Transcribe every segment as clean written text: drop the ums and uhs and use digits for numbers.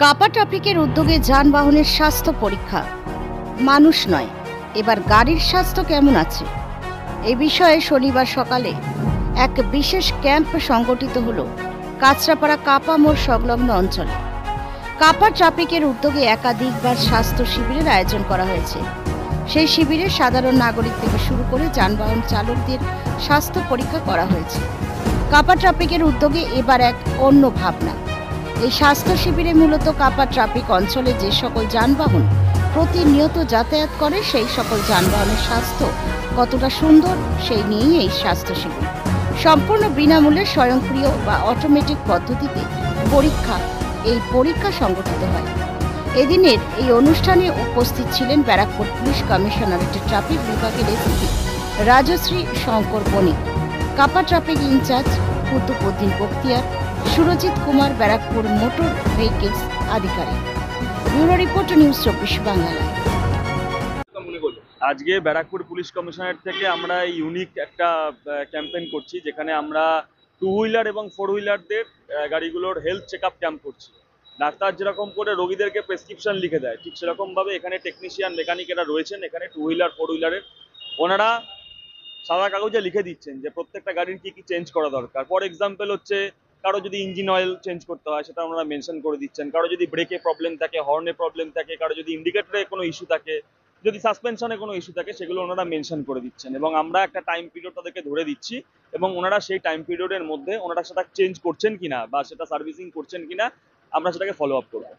কাপা ট্রাফিকের উদ্যোগে যানবাহনের স্বাস্থ্য পরীক্ষা। মানুষ নয়, এবার গাড়ির স্বাস্থ্য কেমন আছে এই বিষয়ে শনিবার সকালে এক বিশেষ ক্যাম্প সংগঠিত হলো কাঁচরাপাড়া কাপা মোড় সংলগ্ন অঞ্চলে। কাপা ট্রাফিকের উদ্যোগে একাধিকবার স্বাস্থ্য শিবিরের আয়োজন করা হয়েছে। সেই শিবিরে সাধারণ নাগরিক থেকে শুরু করে যানবাহন চালকদের স্বাস্থ্য পরীক্ষা করা হয়েছে। কাপা ট্রাফিকের উদ্যোগে এবার এক অন্য ভাবনা। এই স্বাস্থ্য শিবিরে মূলত কাপা ট্রাফিক অঞ্চলে যে সকল যানবাহন প্রতিনিয়ত যাতায়াত করে সেই সকল যানবাহনের স্বাস্থ্য কতটা সুন্দর সেই নিয়েই এই স্বাস্থ্য শিবির। সম্পূর্ণ বিনামূল্যে স্বয়ংক্রিয় বা অটোমেটিক পদ্ধতিতে পরীক্ষা সংগঠিত হয়। এদিনের এই অনুষ্ঠানে উপস্থিত ছিলেন ব্যারাকপুর পুলিশ কমিশনারেটের ট্রাফিক বিভাগের এসপি রাজশ্রী শঙ্কর বণিক, কাপা traffic incharge Kutubuddin Bakhtiyar, Surajit Kumar, Barrackpore motor vehicles আধিকারিক। Bureau report, news 24 Bangla. আজকে ব্যারাকপুর পুলিশ কমিশনারেট থেকে আমরা ইউনিক একটা ক্যাম্পেইন করছি, যেখানে আমরা 2 হুইলার এবং 4 হুইলারদের গাড়িগুলোর হেলথ চেক আপ ক্যাম্প করছি। ডাক্তার যেরকম করে রোগীদেরকে প্রেসক্রিপশন লিখে দেয়, ঠিক সেরকমভাবে এখানে টেকনিশিয়ান মেকানিকেরা রয়েছেন। এখানে 2 হুইলার 4 হুইলারের ওনারা সাদা কাগজে লিখে দিচ্ছেন যে প্রত্যেকটা গাড়ির কি কি চেঞ্জ করা দরকার। ফর এক্সাম্পল হচ্ছে, কারো যদি ইঞ্জিন অয়েল চেঞ্জ করতে হয় সেটা ওনারা মেনশন করে দিচ্ছেন, কারো যদি ব্রেকে প্রবলেম থাকে, হর্নে প্রবলেম থাকে, কারো যদি ইন্ডিকেটরে কোনো ইস্যু থাকে, যদি সাসপেনশনে কোনো ইস্যু থাকে, সেগুলো ওনারা মেনশন করে দিচ্ছেন এবং আমরা একটা টাইম পিরিয়ড তাদেরকে ধরে দিচ্ছি এবং ওনারা সেই টাইম পিরিয়ডের মধ্যে ওনারা সেটা চেঞ্জ করছেন কিনা বা সেটা সার্ভিসিং করছেন কিনা আমরা সেটাকে ফলো আপ করবো।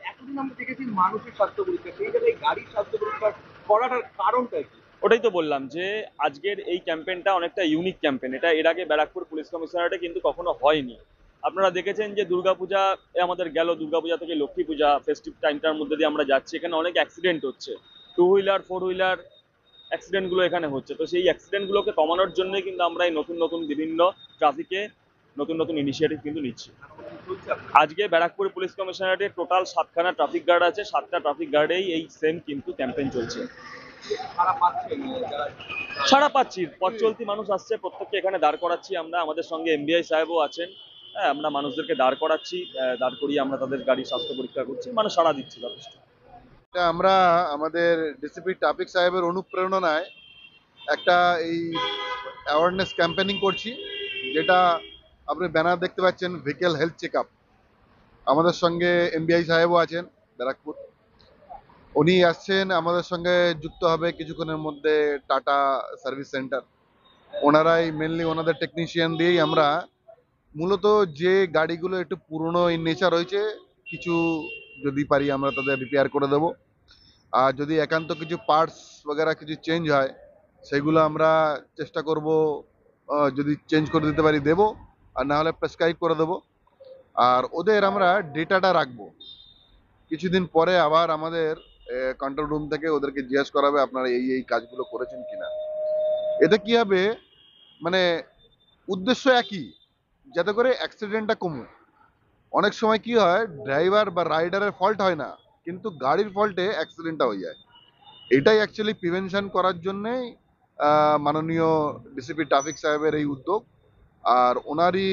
এতদিন আমরা দেখেছি মানুষের স্বাস্থ্য পরীক্ষা, সেই জায়গায় গাড়ির স্বাস্থ্য পরীক্ষা করাটার কারণটা কি? ওটাই তো বললাম যে আজকের এই ক্যাম্পেইনটা অনেকটা ইউনিক ক্যাম্পেইন। এটা এর আগে ব্যারাকপুর পুলিশ কমিশনারেটে কিন্তু কখনো হয়নি। আপনারা দেখেছেন যে দুর্গাপূজা আমাদের গেল, দুর্গাপূজা থেকে লক্ষ্মী পূজা, ফেস্টিভ টাইমটার মধ্যে দিয়ে আমরা যাচ্ছি, এখানে অনেক অ্যাক্সিডেন্ট হচ্ছে। 2 হুইলার 4 হুইলার অ্যাক্সিডেন্টগুলো এখানে হচ্ছে। তো সেই অ্যাক্সিডেন্টগুলোকে কমানোর জন্যই কিন্তু আমরা এই নতুন নতুন বিভিন্ন ট্রাফিকে নতুন নতুন ইনিশিয়েটিভ কিন্তু নিচ্ছি। আজকে ব্যারাকপুর পুলিশ কমিশনারেটে টোটাল 7খানা ট্রাফিক গার্ড আছে, 7টা ট্রাফিক গার্ডেই এই সেম কিন্তু ক্যাম্পেইন চলছে। সারা পাচ্ছি, পথ চলতি মানুষ আসছে, প্রত্যেককে এখানে দাঁড় করাচ্ছি আমরা। আমাদের সঙ্গে এমবিআই সাহেবও আছেন। হ্যাঁ, আমরা মানুষদেরকে দাঁড় করাচ্ছি, দাঁড় করিয়ে আমরা তাদের গাড়ির স্বাস্থ্য পরীক্ষা করছি। মানুষ সাড়া দিচ্ছে যথেষ্ট। আমরা আমাদের ডিসিপি ট্রাফিক সাহেবের অনুপ্রেরণায় একটা এই অ্যাওয়ারনেস ক্যাম্পেনিং করছি, যেটা আপনি ব্যানার দেখতে পাচ্ছেন, ভেহিকেল হেলথ চেক আপ। আমাদের সঙ্গে এমবিআই সাহেবও আছেন ব্যারাকপুর, উনি আসছেন আমাদের সঙ্গে যুক্ত হবে কিছুক্ষণের মধ্যে টাটা সার্ভিস সেন্টার। ওনারাই মেনলি, ওনাদের টেকনিশিয়ান দিয়েই আমরা মূলত যে গাড়িগুলো একটু পুরনো ইন নেচার হয়েছে, কিছু যদি পারি আমরা তাদের রিপেয়ার করে দেবো। আর যদি একান্ত কিছু পার্টস বগেরা কিছু চেঞ্জ হয়, সেগুলো আমরা চেষ্টা করব যদি চেঞ্জ করে দিতে পারি দেবো, আর না হলে প্রেসক্রাইব করে দেবো। আর ওদের আমরা ডেটাটা রাখবো, কিছুদিন পরে আবার আমাদের কন্ট্রোল রুম থেকে ওদেরকে জিজ্ঞেস করাবে আপনারা এই এই কাজগুলো করেছেন কিনা। এতে কি হবে, মানে উদ্দেশ্য একই, যাতে করে অ্যাক্সিডেন্টটা কমুক। অনেক সময় কি হয়, ড্রাইভার বা রাইডারের ফল্ট হয় না, কিন্তু গাড়ির ফল্টে অ্যাক্সিডেন্টটা হয়ে যায়। এটাই অ্যাকচুয়ালি প্রিভেনশন করার জন্যেই মাননীয় ডিসিপি ট্রাফিক সাহেবের এই উদ্যোগ, আর ওনারই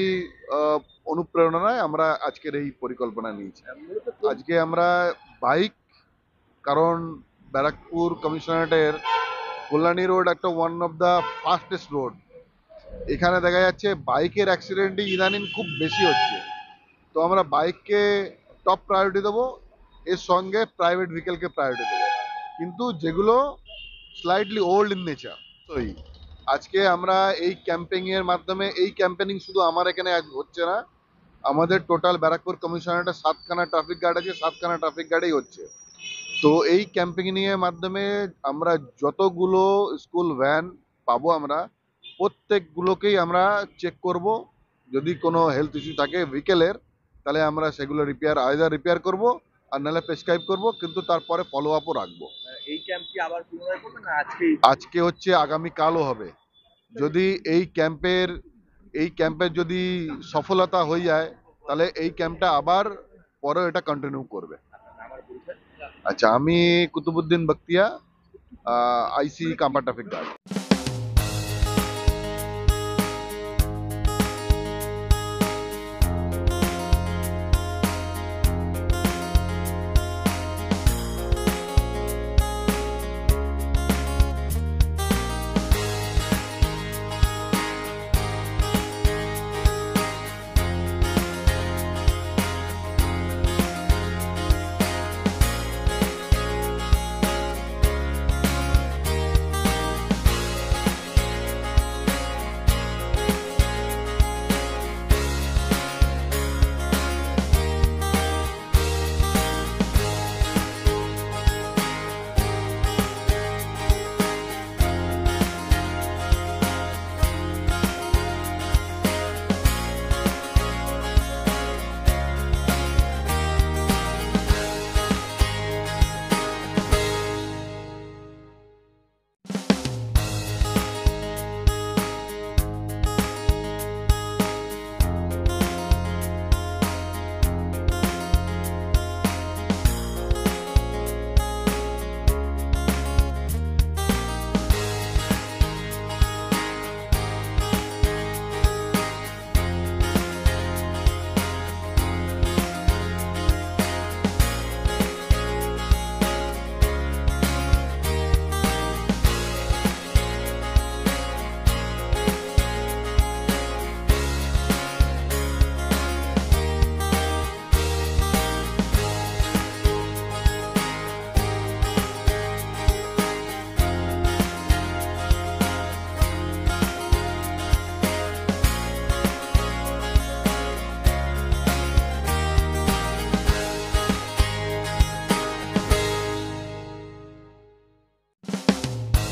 অনুপ্রেরণায় আমরা আজকের এই পরিকল্পনা নিয়েছি। আজকে আমরা বাইক, কারণ ব্যারাকপুর কমিশনারেটের কল্যাণী রোড একটা one of the fastest road. এখানে দেখা যাচ্ছে বাইকের অ্যাক্সিডেন্টই ইদানিং খুব বেশি হচ্ছে। তো আমরা বাইককে টপ প্রায়োরিটি দেবো, এর সঙ্গে প্রাইভেট ভেহিকেলকে প্রায়োরিটি দেবো, কিন্তু যেগুলো স্লাইটলি ওল্ড ইন নেচার। তো আজকে আমরা এই ক্যাম্পেইনের মাধ্যমে, এই ক্যাম্পেইনিং শুধু আমার এখানে আজ হচ্ছে না, আমাদের টোটাল ব্যারাকপুর কমিশনারেটে 7খানা ট্রাফিক গার্ড আছে, 7খানা ট্রাফিক গার্ডেই হচ্ছে। তো এই ক্যাম্পেইনের মাধ্যমে আমরা যতগুলো স্কুল ভ্যান পাবো, আমরা প্রত্যেকগুলোকেই আমরা চেক করব। যদি কোনো হেলথ ইস্যু থাকে ভেহিকেলের, তাহলে আমরা সেগুলো আইদার রিপেয়ার করব আর নাহলে প্রেসক্রাইব করব, কিন্তু তারপরে ফলো আপও রাখবো। এই ক্যাম্প কি আবার পুনরায় করবেন না আজকে হচ্ছে, আগামীকালও হবে। যদি এই ক্যাম্পের যদি সফলতা হয়ে যায়, তাহলে এই ক্যাম্পটা আবার পরেও এটা কন্টিনিউ করবে। আচ্ছা, আমি কুতুবউদ্দিন বখতিয়া, আইসি কাপা ট্রাফিক গার্ড।